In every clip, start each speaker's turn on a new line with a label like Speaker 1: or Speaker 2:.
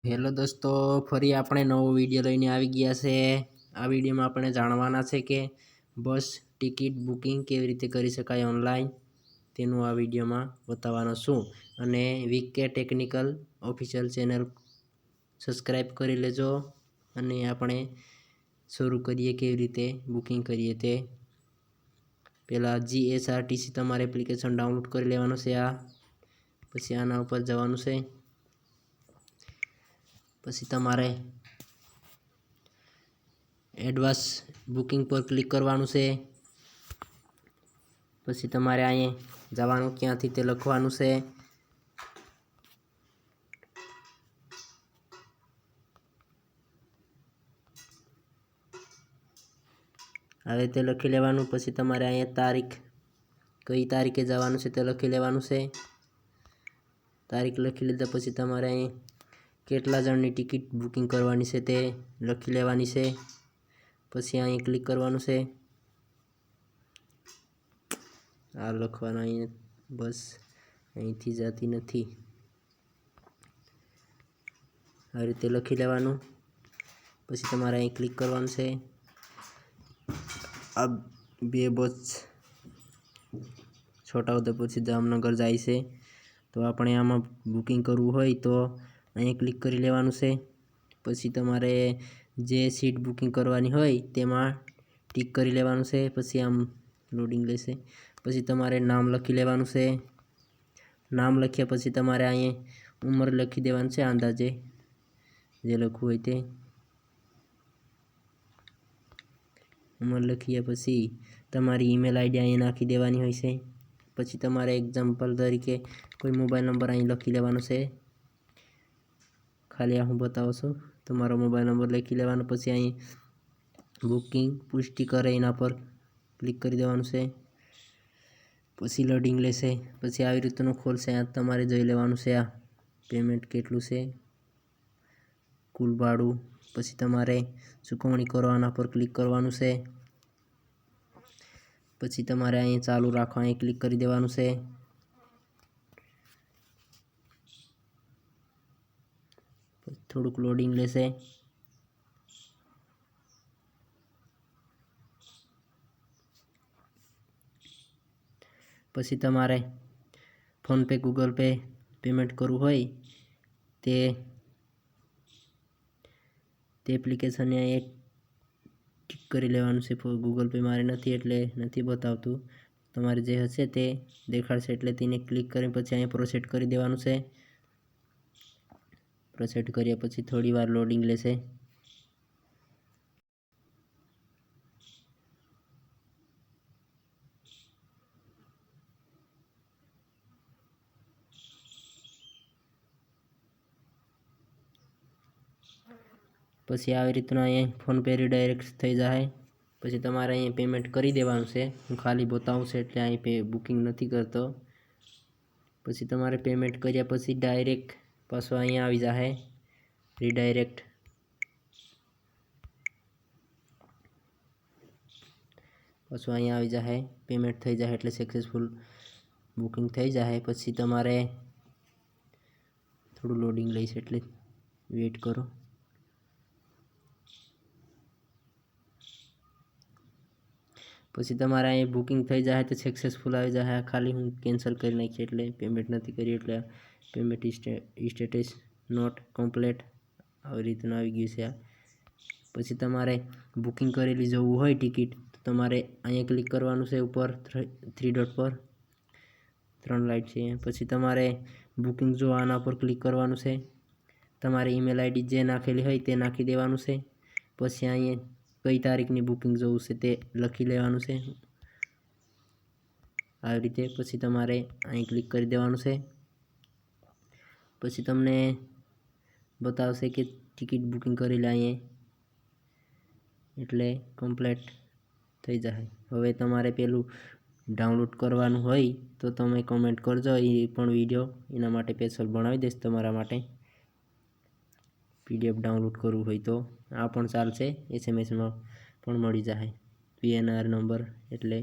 Speaker 1: Hello દોસ્તો, ફરી આપણે નવો વિડીયો લઈને આવી ગયા છે। આ વિડીયોમાં આપણે જાણવાના છે કે બસ ટિકિટ બુકિંગ કેવી રીતે કરી શકાય ઓનલાઈન, તેનું આ વિડીયોમાં બતાવવાનો છું। અને VK technical official channel subscribe કરી લેજો। અને આપણે શરૂ કરીએ કેવી રીતે બુકિંગ કરીએ તે। પહેલાં જીએસઆરટીસી તમારે એપ્લિકેશન ડાઉનલોડ કરી લેવાનું છે। આ પછી આના ઉપર જવાનું છે। પછી તમારે એડવાન્સ બુકિંગ પર ક્લિક કરવાનું છે। પછી તમારે અહીંયા જવાનું ક્યાંથી તે લખવાનું છે। હવે તે લખી લેવાનું। પછી તમારે અહીંયા તારીખ, કઈ તારીખે જવાનું છે તે લખી લેવાનું છે। તારીખ લખી લીધા પછી તમારે અહીં કેટલા જણની ટિકિટ બુકિંગ કરવાની છે તે લખી લેવાની છે। પછી અહીં ક્લિક કરવાનું છે। આ લખવાનું અહીં બસ અહીંથી જતી નથી, આ રીતે લખી લેવાનું। પછી તમારે અહીં ક્લિક કરવાનું છે। આ બે બસ છોટાઉદેપુરથી જામનગર જાય છે, તો આપણે આમાં બુકિંગ કરવું હોય તો અહીં ક્લિક કરી લેવાનું છે। પછી તમારે જે સીટ બુકિંગ કરવાની હોય તેમાં ટિક કરી લેવાનું છે। પછી આમ લોડિંગ લેશે, પછી તમારે નામ લખી લેવાનું છે। નામ લખ્યા પછી તમારે અહીંયા ઉંમર લખી દેવાનું છે, અંદાજે જે લખવું હોય તે ઉંમર લખ્યા પછી તમારી ઈમેલ આઈડી અહીં નાખી દેવાની હોય છે। પછી તમારે એક્ઝામ્પલ તરીકે કોઈ મોબાઈલ નંબર અહીં લખી લેવાનો છે, ખાલી આ હું બતાવું છું। તમારો મોબાઈલ નંબર લખી લેવાનો। પછી અહીં બુકિંગ પુષ્ટિ કરે એના પર ક્લિક કરી દેવાનું છે। પછી લોડિંગ લેશે, પછી આવી રીતનું ખોલશે। આ તમારે જોઈ લેવાનું છે, આ પેમેન્ટ કેટલું છે, કુલ ભાડું। પછી તમારે ચૂકવણી કરવાના પર ક્લિક કરવાનું છે। પછી તમારે અહીં ચાલુ રાખવા અહીં ક્લિક કરી દેવાનું છે। થોડુંક લોડિંગ લેશે, પછી તમારે ફોનપે ગૂગલ પે પેમેન્ટ કરવું હોય તે એપ્લિકેશનને એક ટિક કરી લેવાનું છે। ગૂગલ પે મારે નથી એટલે નથી બતાવતું, તમારે જે હશે તે દેખાડશે એટલે તેને ક્લિક કરી પછી અહીંયા પ્રોસેસ કરી દેવાનું છે। પ્રોસેસ કર્યા પછી થોડી વાર લોડિંગ લેશે। પછી આવી રીતના અહીંયા ફોનપે રીડાયરેક્ટ થઈ જાય। પછી તમારે અહીંયા પેમેન્ટ કરી દેવાનું છે, હું ખાલી બતાવું છે એટલે અહીં બુકિંગ નથી કરતો। પછી તમારે પેમેન્ટ કર્યા પછી ડાયરેક્ટ પાછો અહીંયા આવી જાય રીડાયરેક્ટ। પાછું અહીંયા આવી જાય, પેમેન્ટ થઈ જાય એટલે સક્સેસફુલ બુકિંગ થઈ જાય। પછી તમારે થોડું લોડિંગ લઈશ એટલે વેઇટ કરો। પછી તમારે અહીં બુકિંગ થઈ જાય તો સક્સેસફુલ આવી જાય। ખાલી હું કેન્સલ કરી નાખી એટલે પેમેન્ટ નથી કરી એટલે પેમેન્ટ સ્ટેટસ નોટ કમ્પ્લીટ આવી રીતનું આવી ગયું છે। પછી તમારે બુકિંગ કરેલી જવું હોય ટિકિટ તો તમારે અહીંયા ક્લિક કરવાનું છે, ઉપર થ્રી ડોટ પર 3 લાઇટ છે। પછી તમારે બુકિંગ જો આના પર ક્લિક કરવાનું છે, તમારે ઈમેલ આઈડી જે નાખેલી હોય તે નાખી દેવાનું છે। પછી અહીંયા કઈ તારીખની બુકિંગ જોવું છે તે લખી લેવાનું છે આવી રીતે। પછી તમારે અહીં ક્લિક કરી દેવાનું છે। પછી તમને બતાવશે કે ટિકિટ બુકિંગ કરેલી અહીંયા એટલે કમ્પ્લીટ થઈ જાય। હવે તમારે પેલું ડાઉનલોડ કરવાનું હોય તો તમે કમેન્ટ કરજો, એ પણ વિડીયો એના માટે સ્પેશિયલ બનાવી દઈશ તમારા માટે। પીડીએફ ડાઉનલોડ કરવું હોય તો આ પણ ચાલશે, એસએમએસમાં પણ મળી જાય પીએનઆર નંબર। એટલે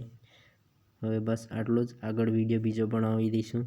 Speaker 1: હવે બસ આટલું જ, આગળ વિડીયો બીજો બનાવી દઈશું।